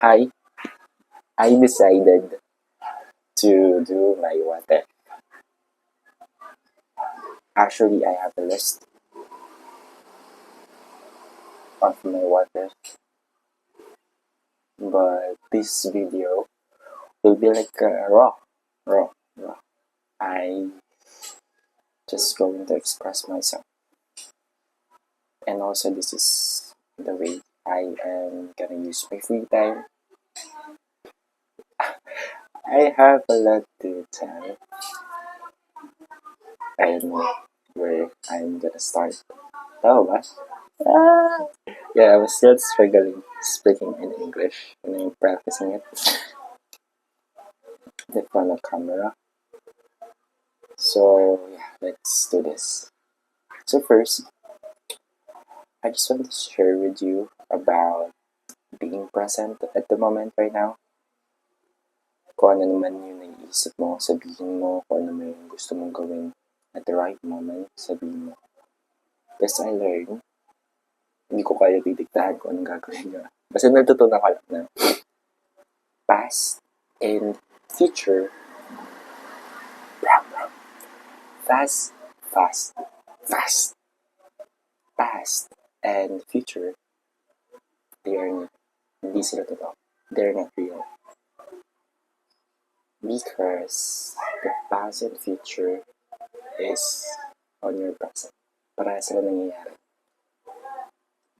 I I decided to do my what if. Actually, I have a list of my what if, but this video will be like raw. I just going to express myself, and also this is the way I am gonna use my free time. I have a lot to tell, and where I'm gonna start. Oh, what? Ah. Yeah, I was still struggling speaking in English when I'm practicing it in front of camera. So yeah, let's do this. So first, I just want to share with you about being present at the moment right now. Kung ano naman yung naiisip mo, sabihin mo. Kung ano man yung gusto mong gawin at the right moment, sabihin mo. Because I learned, hindi ko kaya didiktahan kung anong gagawin nyo. Basta natutunan ko lang na past and future, fast, fast, fast, past and future, they are hindi sila totoo. They're not real. Because the past and future is on your present. Para sila nangyayari.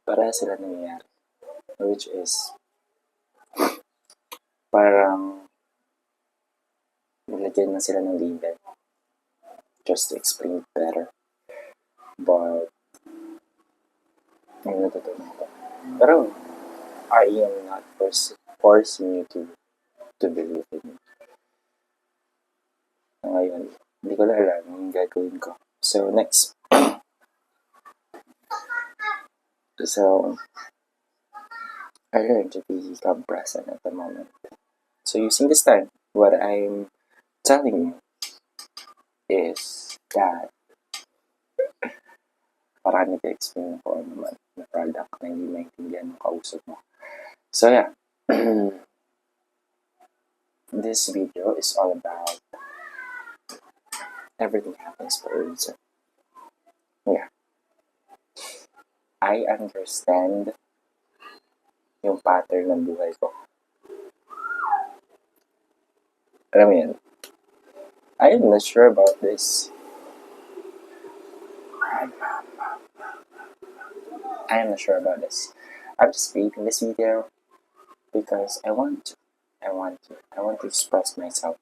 Para sila nangyayari. Which is, parang nilagyan na sila ng label. Just to explain it better. But, ang natutunan ko. Pero, I am not forcing you to believe in me. Ngayon, hindi ko na alam yung gagawin ko. So, next. So, I learned to become present at the moment. So, using this time, what I'm telling you is that parang nag-explain ko naman na product na hindi maintindihan ng kausap mo. So, yeah. This video is all about everything happens for a reason. Yeah. I understand yung pattern ng buhay ko. Alam mo yan, I am not sure about this. I am not sure about this. I'm just creating this video because I want to. I want to express myself.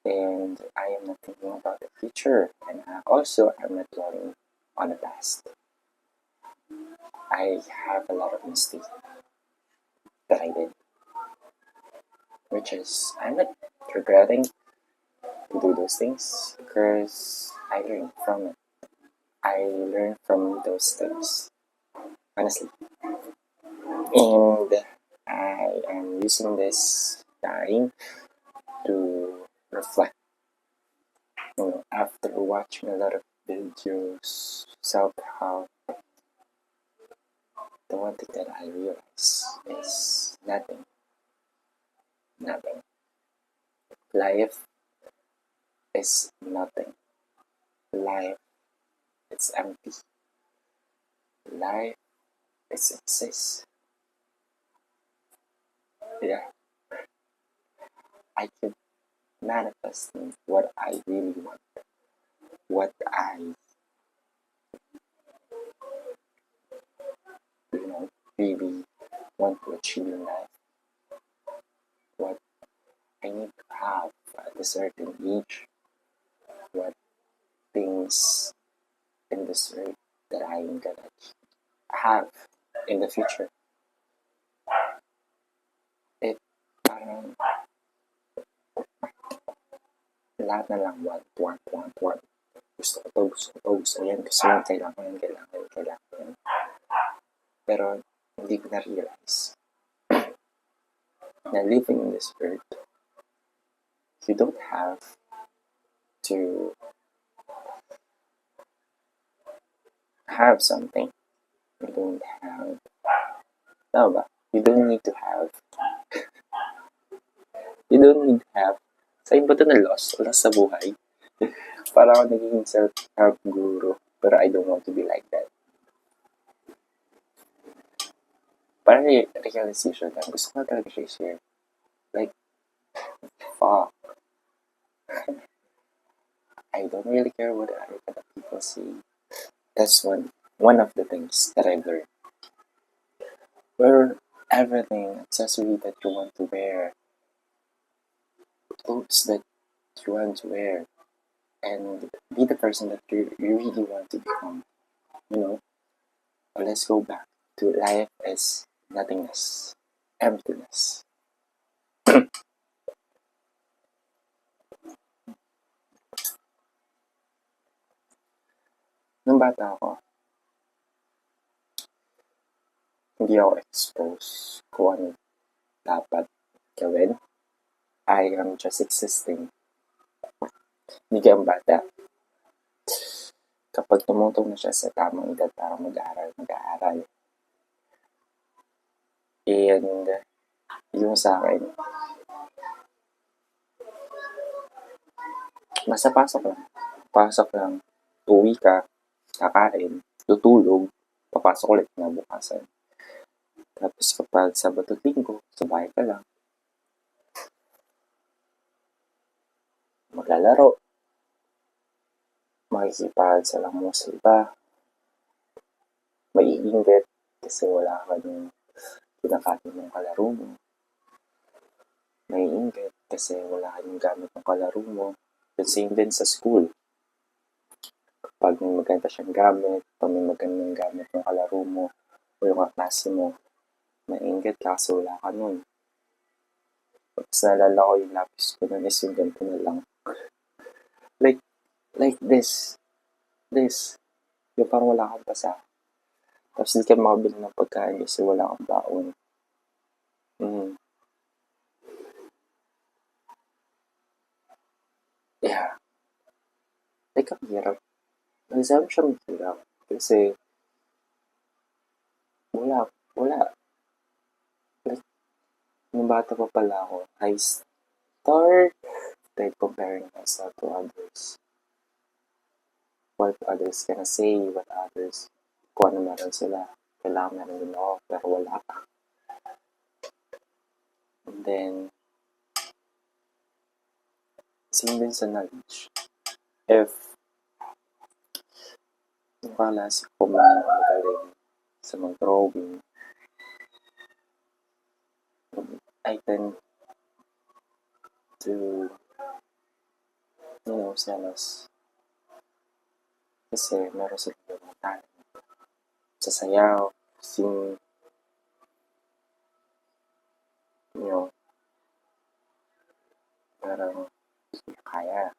And I am not thinking about the future. And also, I'm not dwelling on the past. I have a lot of mistakes that I did. Which is, I'm not regretting to do those things because I learned from it. I learned from those things, honestly. And I am using this time to reflect. After watching a lot of videos, self-help, the one thing that I realize is nothing. Nothing. Life is nothing. Life is empty. Life is exists. Yeah. I keep manifesting what I really want. What I really want to achieve in life. What I need to have at a certain age. What things in this earth that I'm gonna have in the future. It parang lahat na lang want. Gusto ko yan, kailangan. Pero hindi ko na-realize na living in this earth, you don't have to have something. You don't have, tama ba? You don't need to have. You don't need to have. Sa'yo ba ito na loss? Loss sa buhay? Para ako naging self-help guru. Pero I don't want to be like that. Parang realization lang. Gusto ko na talaga siya share. Like, fuck. I don't really care what other people say. That's one of the things that I've learned. Wear everything, accessory that you want to wear, clothes that you want to wear, and be the person that you really want to become. You know? But let's go back to life as nothingness, emptiness. Nung bata ako, hindi ako exposed kung ano dapat gawin. I am just existing. Hindi ka ang bata. Kapag tumutong na siya sa tamang edad para mag-aaral. And yung sa akin, basta pasok lang, uwi ka, kakain, tutulog, papasok ulit na bukasan. Tapos kapag Sabado at Linggo, sa bahay ka lang, maglalaro, makikipag sa lang mo sa iba, maiinggit kasi wala ka ng kinakain ng kalaro mo, maiinggit kasi wala ka ng gamit ng kalaro mo. The same din sa school. Pag may maganda siyang gamit, pag may magandang gamit ng kalaro mo, o yung kaklase mo, mainggit ka kasi wala ka nun. Tapos naalala ko yung lapis ko nun is yung ganito na lang. Like this. Yung parang wala kang basa. Tapos hindi ka makabili ng pagkain kasi wala kang baon. Yeah. Like, ang hirap. Nagsabi siya mahirap. Kasi, wala. Like, nung bata pa pala ako, I started comparing myself to others. What others gonna say, kung ano meron sila. Kailangan meron din ako, pero wala ka. And then, same din sa knowledge. If yung kaklase ko magaling sa mag-drawing, I tend to, selos. Kasi meron silang mga talent. Sa sayaw, sing, parang kaya.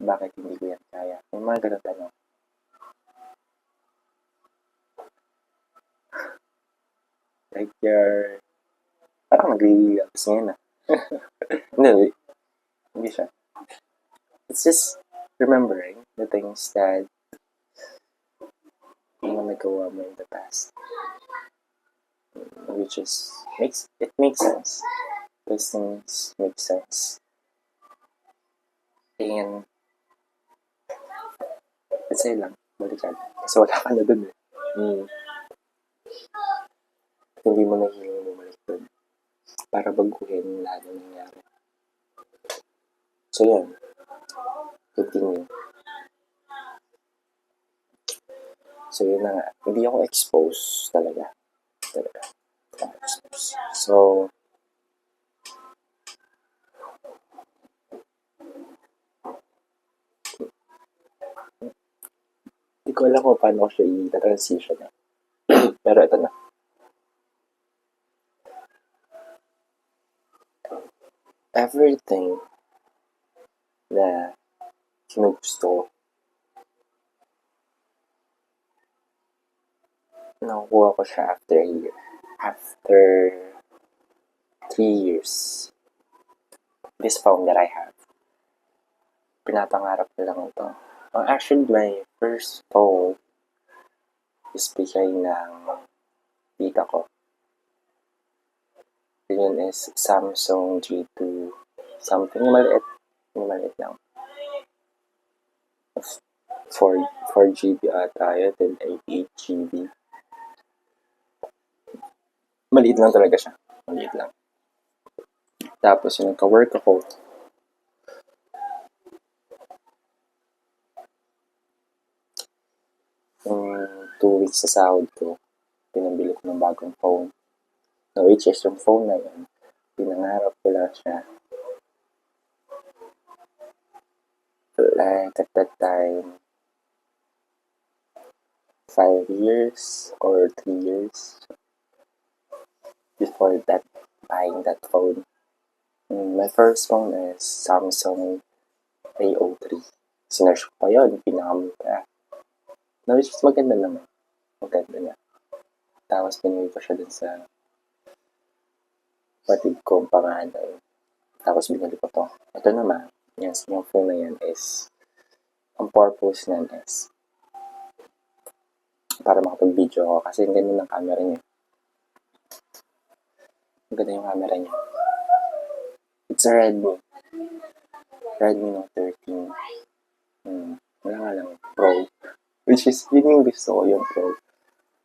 Bakit hindi ko yan kaya? May mga ganun tanong. Like parang nag-i-realize ngayon na. Hindi siya. It's just remembering the things that mga nagawa mo in the past. Which is, it makes sense. Those things make sense. And, let's say lang, balikan. Kasi wala ka na dun eh. Hindi mo na hiling bumalik dun. Para baguhin lahat ng nangyari. So, yun. Continue. So, yun na nga. Hindi ako exposed talaga. So, hindi ko alam kung paano ko siya i-transition eh. Pero ito na. Everything na ginugusto ko, nakukuha ko siya after a year. After 3 years. This phone that I have. Pinapangarap ko lang ito. Actually, my first phone is bigay ng tita ko. Yun is Samsung G2 something. Yung maliit lang. 4 GB ata yun, then 8 GB. Maliit lang talaga siya. Maliit lang. Tapos yung nagka-work ako, yung 2 weeks sa sahod ko, pinabili ko ng bagong phone. No, which is yung phone na yun, pinangarap ko lang siya. Like at that time, 5 years or 3 years before that, buying that phone. My first phone is Samsung A03. Sinerch ko pa yun, pinakamura. No, which is maganda naman. Maganda niya. Tapos pinili ko siya dun sa patid kong panganay. Tapos binili ko to. Ito naman, yes, yung phone na yan is, ang purpose niyan is, para makapag-video ako. Kasi ang ganda ng camera niya. Ang ganda yung camera niya. It's a Redmi. Redmi Note 13. Wala nga lang, Pro. Which is, yun yung gusto ko, yung Pro.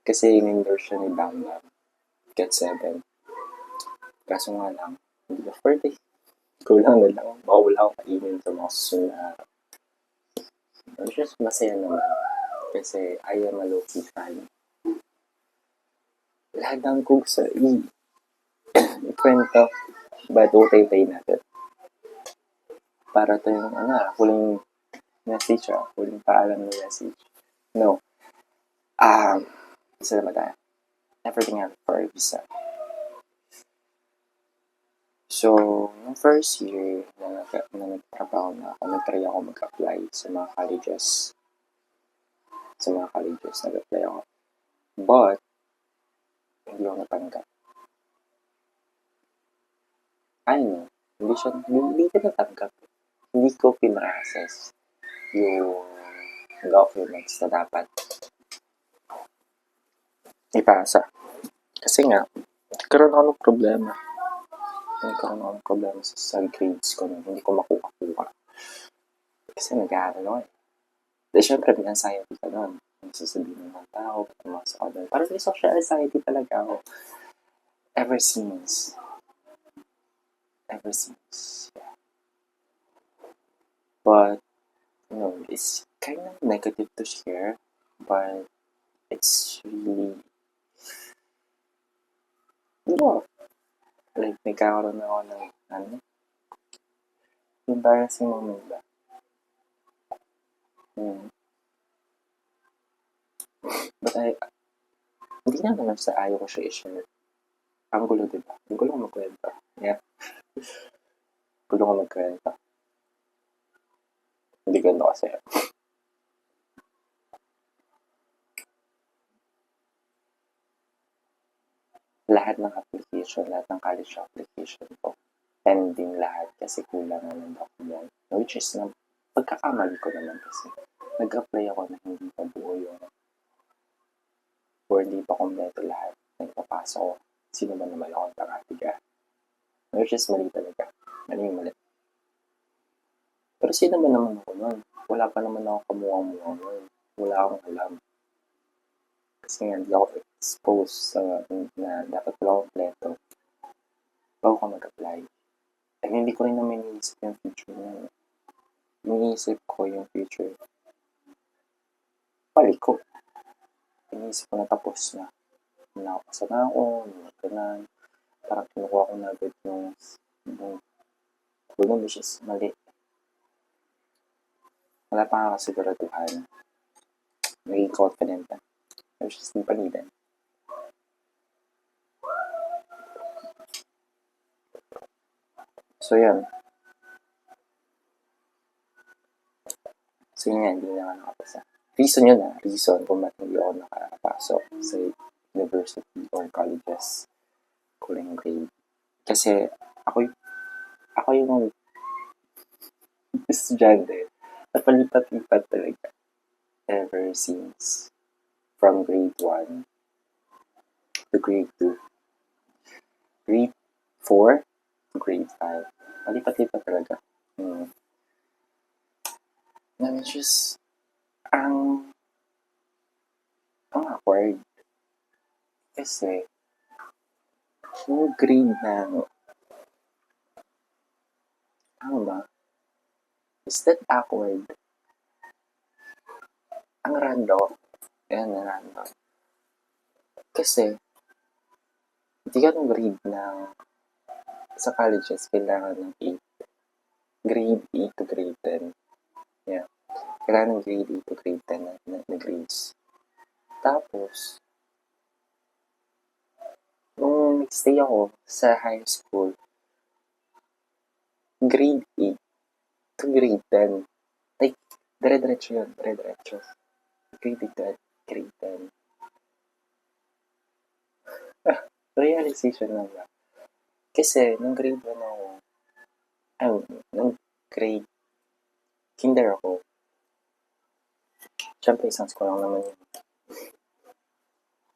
Kasi yung version ni Bam Bam, Get 7. Kaso nga lang, hindi ka birthday. Kulang na lang. Baka wala akong kainin sa mga susunod na araw. Which is masaya naman. Kasi I am a low-key fan. Lahat ng kung sa ikwento. But utay-tay natin. Para to yung huling message huling paalam ng message. No. Isa na ba tayo? Everything happened for a visa. So, yung first year na nagtrabaho na ako, nag-try ako mag-apply sa mga colleges. Nag-apply ako. But, hindi ako natanggap. Hindi ko natanggap. Hindi ko pinrocess yung documents na dapat ipasa. Kasi nga, nagkaroon ako ng problema sa grades ko na hindi ko makuha. Kasi nag-aaral ako eh. Dahil syempre, may anxiety ka nun. Ang sasabihin ng mga tao, pumasok ka doon. Parang may social anxiety talaga ako. Ever since. Yeah. But, it's kind of negative to share. But, it's really, like, nagkakaroon ako ng, embarrassing moment ba? But hindi na naman sa ayaw ko siya i-share. Ang gulo, diba? Ang gulo ko magkwento. Yeah. Gulo ko magkwento. Hindi ganda kasi. Lahat ng application, lahat ng college application ko, pending lahat kasi kulang na ng document. Which is, pagkakamali ko naman kasi nag-apply ako na hindi pa buo yung or hindi pa kompleto lahat na ipapasok ko. Sino ba naman ako tanga-tiga? Which is mali talaga. Mali. Pero sino ba naman ako nun? Wala pa naman ako kamuha-muha nun. Wala akong alam. Kasi nga, hindi ako exposed sa na dapat wala akong kompleto. Bago ka mag-apply. And hindi ko rin naman iniisip yung future na. Iniisip ko yung future. Ko. Iniisip ko na tapos na. Nakapasa na ako, ganun. Parang kinukuha ko na agad yung which is mali. Wala pa nga kasiguraduhan. Naging confident na. Which is hindi palitan. So, yan. So, yun hindi na nakapasa. Reason kung ba't hindi ako nakapasok sa university or colleges kulang grade. Kasi ako yung estudyante napalipat-lipat talaga ever since from grade 1 to grade 2. Grade 4 to grade 5. Malipat-lipat talaga. Na which is, ang awkward. Kasi, yung grade na, ano ba? Is that awkward? Ang random. Yan, random. Kasi, hindi ka nung grade ng sa colleges, kailangan ng 8. Grade 8 to grade 10. Yeah. Kailangan ng grade 8 to grade 10 na grades. Tapos, nung nag-stay ako sa high school, grade 8 to grade 10. Like, dire-diretso yun. Dire-diretso. Grade 8 to grade 10. Realization lang ba? Kasi, nung grade 1 ako, nung grade kinder ako, syempre isang school lang naman yun.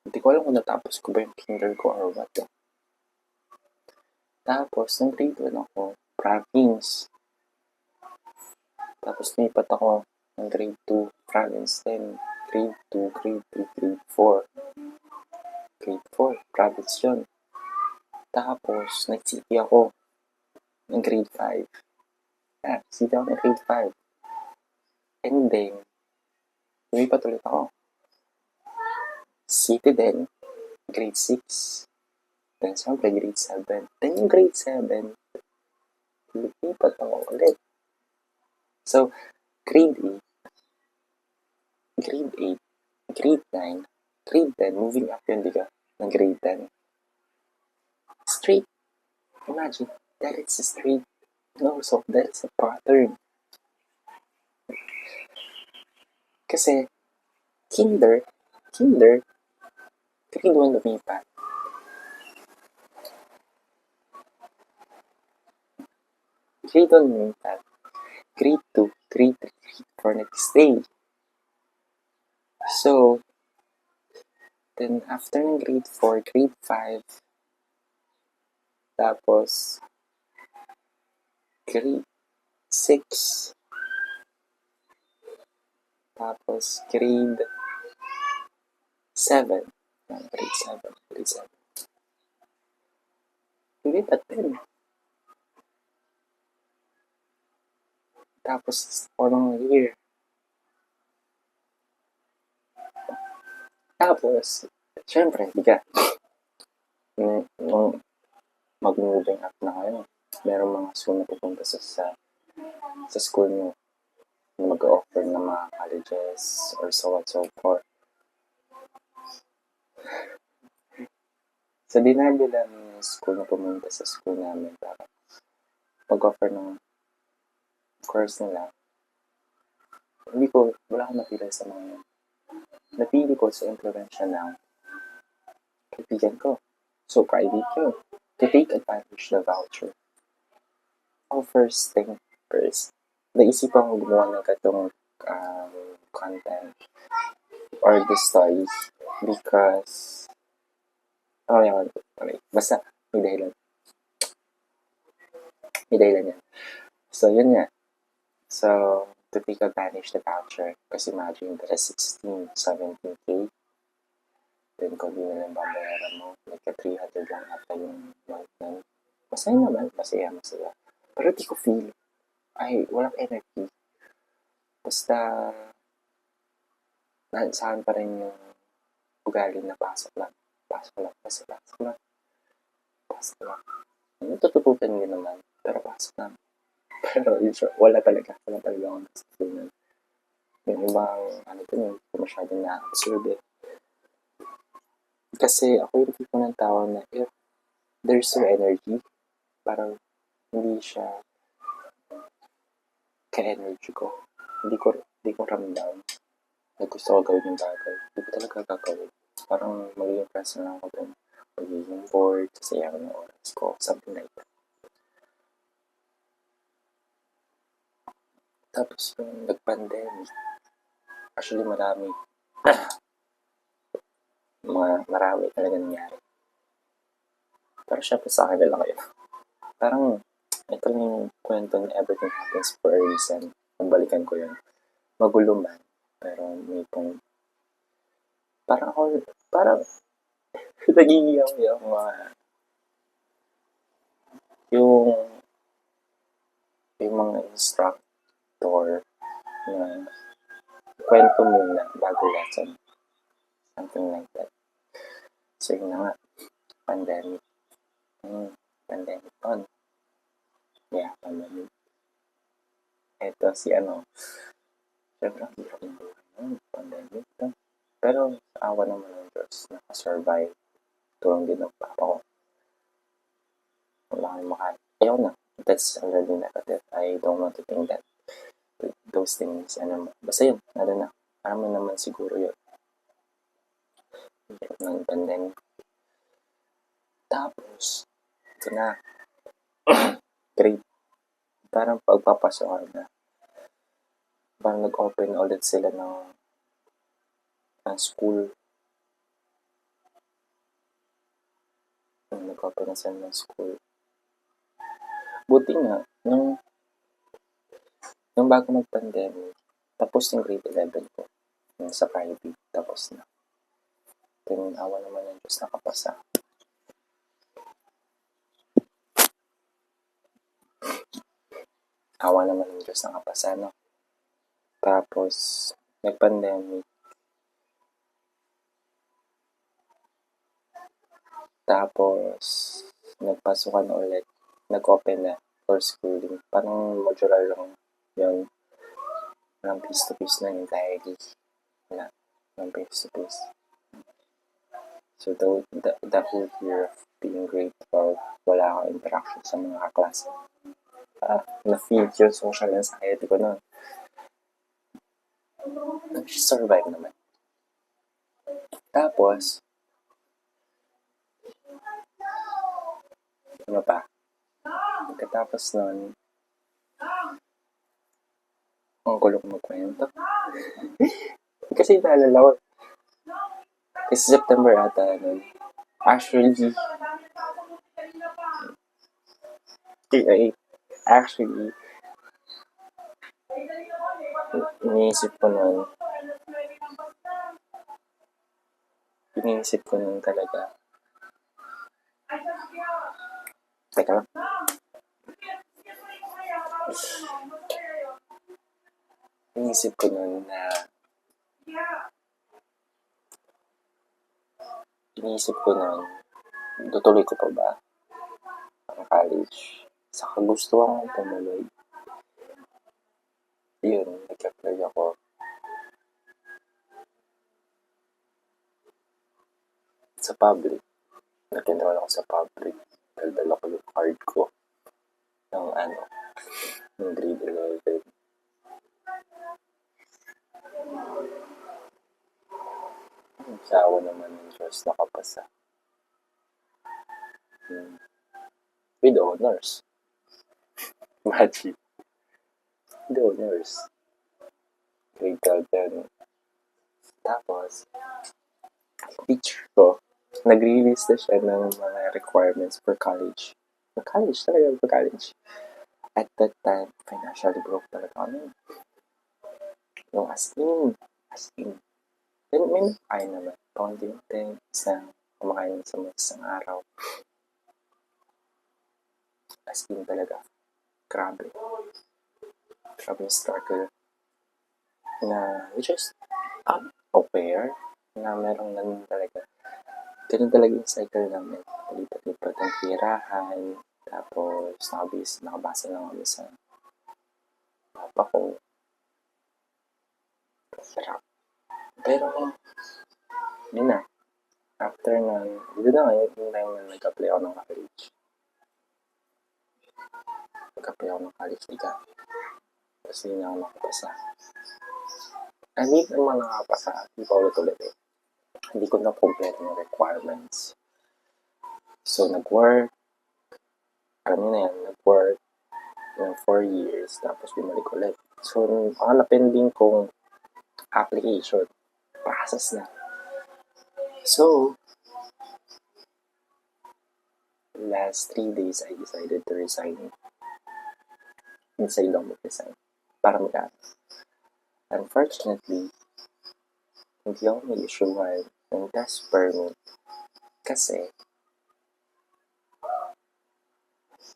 Hindi ko alam kung natapos ko ba yung kinder ko or what. Tapos, nung grade 1 ako, province. Tapos, nipat ako ng grade 2, province din. Grade 2, grade 3, grade 4. Grade 4, province yun. Tapos, nag-city ako ng grade 5. City ako ng grade 5. And then, lumipat ulit ako. City din, grade 6. Then, siyempre, grade 7. Then, yung grade 7, lumipat ako ulit. So, grade 8, grade 8, grade 9, grade 10, moving up yun, di ka? Ng grade 10. Straight. Imagine, that is a straight. No, so that's a pattern. Kasi, kinder, grade 1 lumipat. Grade 1 lumipat. Grade 2, grade 3, grade 4 nag-stay. So, then after ng grade 4, grade 5, tapos, grade 6, tapos grade 7. Grade 7. Lumipat din. Tapos, following year. Tapos, syempre, di ka, nung mag-moving up na kayo, merong mga school na pupunta sa school nyo na mag-offer ng mga colleges or so on so forth. So, dinabi lang yung school na pumunta sa school namin para mag-offer ng course nila. Wala akong napili sa mga yun. Napili ko sa implementation ng kaibigan ko. So, private yun. To take advantage of the voucher. First thing first, naisipan ko gumawa ng katong content or the stories because basta may dahilan yan. So, yun nga. So, to take advantage the voucher, kasi imagine that is 16, 17K. Then, kung di na lang babayaran mo, like 300 lang ata yung month na. Masaya naman, masaya. Pero di ko feel, walang energy. Basta, saan pa rin yung ugali na pasok lang. Tututukan nyo naman, pero pasok lang. Pero wala talaga akong gusto nun. Yung ibang, hindi ko masyadong na-absorb eh. Kasi ako yung tipo ng tao na if there's no energy, parang hindi siya ka-energy ko. Hindi ko ramdam na gusto ko gawin yung bagay. Hindi ko talaga gagawin. Parang magiging present lang ako dun. Magiging bored, sasayang ng oras ko, something like that. Tapos yung nag-pandemic, actually marami. marami talaga nangyari. Pero syempre sa akin lang yun. Parang, ito lang yung kwento na everything happens for a reason. Kung balikan ko yun. Magulo man. Pero may point. Parang ako, parang, nagiging yung yung, yung mga instructor na kwento muna bago lesson. Something like that. So yun na nga, pandemic. Pandemic on. Yeah, pandemic. Ito si syempre ang hirap ng buhay nun, pandemic to. Pero sa awa naman ng Diyos, nakasurvive. Tulong din ng papa ko. Wala kang ayaw na. That's already negative. I don't want to think that those things, basta yun, na. Alam mo naman siguro yun. Hirap ng pandemic. Tapos, ito na. Grade. Parang pagpapasok na. Parang nag-open ulit sila ng school. Nag-open na sila ng school. Buti nga, nung bago mag-pandemic, tapos yung grade 11 ko, yung sa private, tapos na. Then, awa naman ng Diyos nakapasa. Awa naman ng Diyos nakapasa, no? Tapos, nag-pandemic. Tapos, nagpasukan na ulit. Nag-open na for schooling. Parang modular lang yun. Walang face-to-face na entirely. Wala. Walang face-to-face. So, the whole year of being grade 12, wala akong interaction sa mga kaklase. Na-feed yung social anxiety ko nun. Nag-survive naman. Tapos, ano pa? Pagkatapos nun, ang gulo ko magkwento. Kasi naalala ko, kasi September ata nun. Actually, iniisip ko nun talaga. Teka lang. Iniisip ko nun na tutuloy ko pa ba ang college? Sa kagustuhan kong tumuloy. Yun, nag-apply ako. Sa public. Nag-enroll ako sa public. Dala ko yung card ko. Ng grade 11. Sa awa naman ng Diyos, nakapasa. With honors. Magic. With honors. Grade 12 yan. Tapos, teacher ko, nag-release na siya ng mga requirements for college. For college talaga, for college. At that time, financially broke talaga kami. No, as in. Then, may nakain naman. Paunti-unti, kumakain sa mga isang araw. As in talaga. Grabe. Grabe yung struggle. Na, which is, aware na merong ganun talaga. Ganun talaga yung cycle namin. Palipat-lipat ang tirahan. Tapos, nakabasa lang kami sa papa ko. Pero, yun na. After nun, dito na ngayon, yung time na nag-apply ako ng college. Nag-apply ako ng college, Tapos hindi na ako nakapasa. Hindi naman nakapasa. Hindi pa ulit eh. Hindi ko na-complete yung requirements. So, nag-work. Alam niyo na yan, nag-work ng 4 years. Tapos, bumalik ulit. So, ang napending kong application, process na. So, last 3 days, I decided to resign. Inside lang mag-resign. Para mag-aral. Unfortunately, hindi ako may-issuehan ng task permit kasi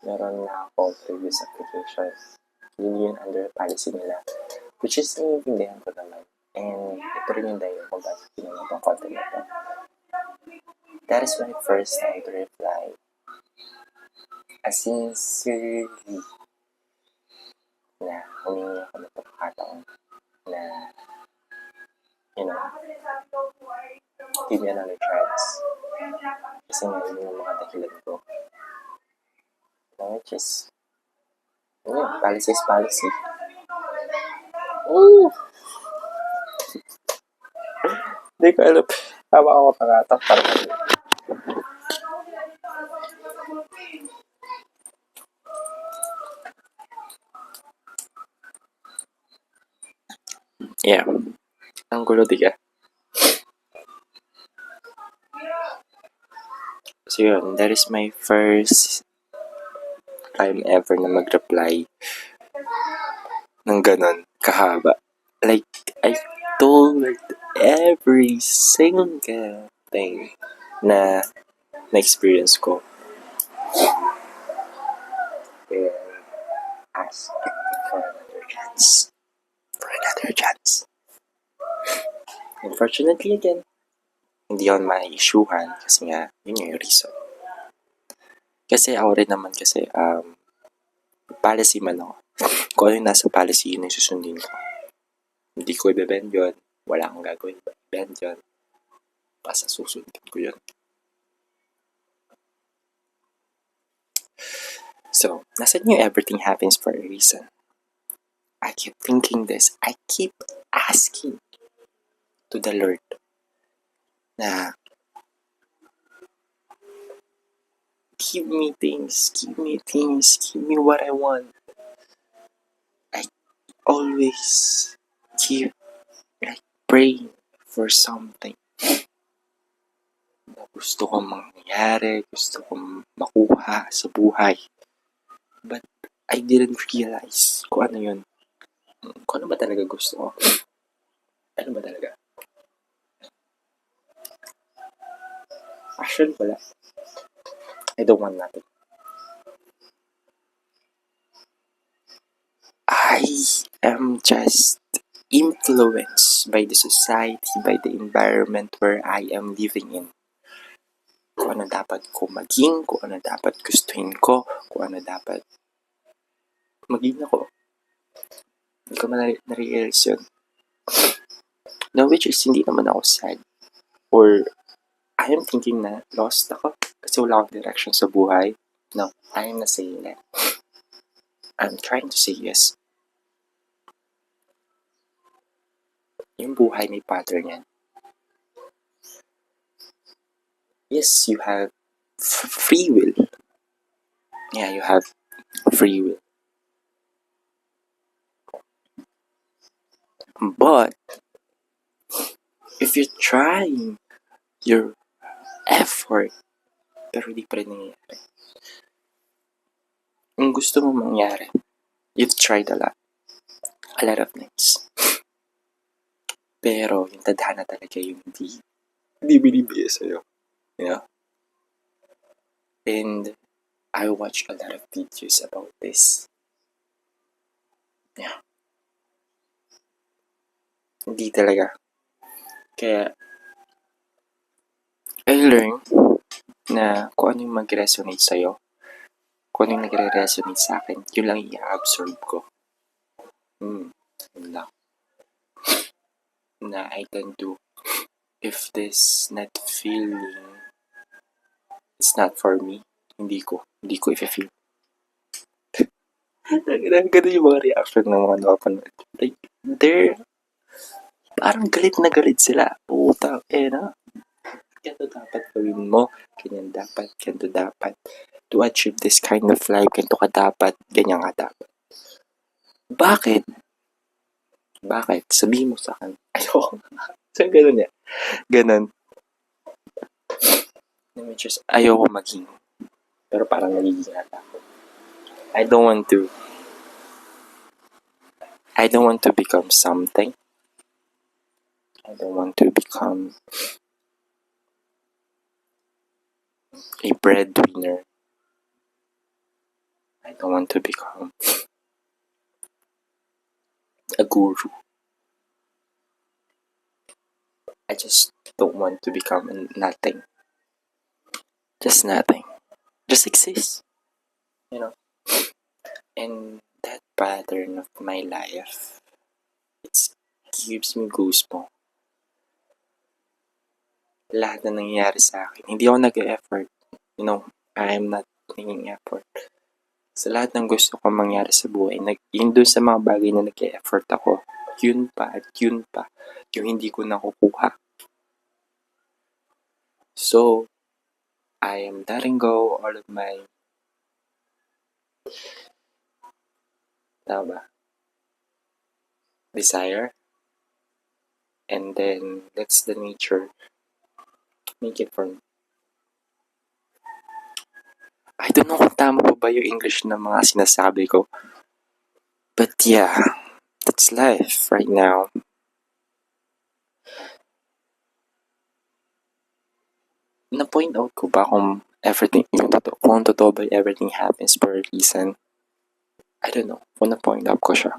meron na akong previous application. Yun under policy nila. Which is, naiintindihan ko naman. And ito rin yung dahilan kung bakit ginawa itong content na ito. That is my first time to reply. As sincerely na humingi ako ng pagkakataon na, give me another chance. Kasi nga yun yung mga dahilan ko. Which is, policy is policy. Hindi ko alam. Tama ako pangatak para yeah. Ang gulo, diga. So yun, that is my first time ever na mag-reply ng ganon kahaba. Like, I told every single thing na na-experience ko. And ask for another chance. Unfortunately, again, hindi ako ma-issuehan kasi nga, yun yung reason. Kasi ako rin naman kasi, policy man ako. Kung ano yung nasa policy, yun yung susundin ko. Hindi ko i-bend yun. Wala akong gagawin. I-bend yun. Basta susundin ko yun. So, nasa new everything happens for a reason. I keep thinking this. I keep asking to the Lord na give me things, give me what I want. I always keep praying for something na gusto kong mangyari, gusto kong makuha sa buhay. But I didn't realize kung ano yun. Kung ano ba talaga gusto ko. Ano ba talaga? Actually, wala. I don't want nothing. I am just influenced by the society, by the environment where I am living in. Kung ano dapat ko maging, kung ano dapat gustuhin ko, kung ano dapat maging ako. Hindi ko na-realize yun. Now, which is hindi naman ako sad. Or, I am thinking na lost ako kasi wala akong direction sa buhay. No, I am not saying that. I'm trying to say yes. Yung buhay may pattern yan. Yes, you have free will. Yeah, you have free will. But, if you're trying your effort, pero di pa rin nangyayari. Yung gusto mo mangyari, you've tried a lot of things. Pero, yung tadhana talaga yung hindi binibigay sa'yo. You know? And, I watch a lot of videos about this. Yeah. Hindi talaga. Kaya, I learned na kung ano yung mag-resonate sa'yo, kung ano yung nagre-resonate sa akin, yun lang i-absorb ko. Yun lang. Na I tend to, if this not feeling, it's not for me, hindi ko i-feel. Ganun yung mga reaction ng mga nakapanood. Like, parang galit na galit sila. Puta, na. Ganito dapat gawin mo. Ganyan dapat. To achieve this kind of life, ganito ka dapat, ganyan ka dapat. Bakit? Sabihin mo sa akin. Ayoko. So, ganun yan. Ganun. which is ayoko maging. Pero parang nagiging ata ako. I don't want to become something. I don't want to become a breadwinner. I don't want to become a guru. I just don't want to become nothing. Just nothing. Just exist. You know? And that pattern of my life, it gives me goosebumps. Lahat na nangyayari sa akin, hindi ako nag-e-effort. You know, I am not making effort. Sa lahat ng gusto ko mangyari sa buhay, yun dun sa mga bagay na nag-e-effort ako, yun pa at yun pa, yung hindi ko nakukuha. So, I am letting go all of my desire, and then let's the nature make it for me. I don't know kung tama pa ba yung English na mga sinasabi ko. But yeah, that's life right now. Na-point out ko ba kung kung totoo ba everything happens for a reason? I don't know kung na-point out ko siya.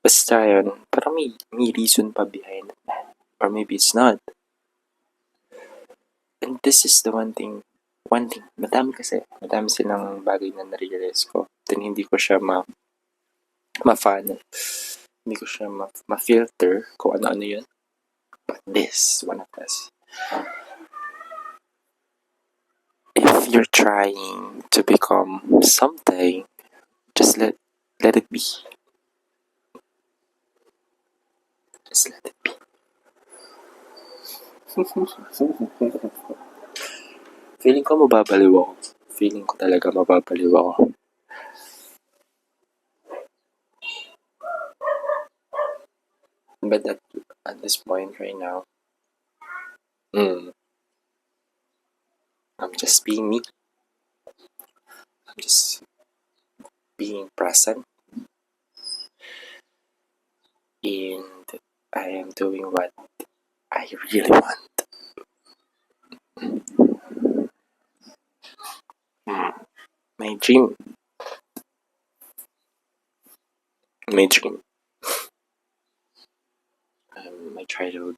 Basta yun, parang may reason pa behind it. Or maybe it's not. And this is the one thing, madami silang bagay na na-realize ko. Then hindi ko siya ma-funnel. Hindi ko siya ma-filter kung ano-ano yun. But this, one of this. If you're trying to become something, just let it be. Just let it be. Feeling ko mababaliw ako. Feeling ko talaga mababaliw ako. But at this point right now, I'm just being me. I'm just being present. And I am doing what I really want. My dream. I try to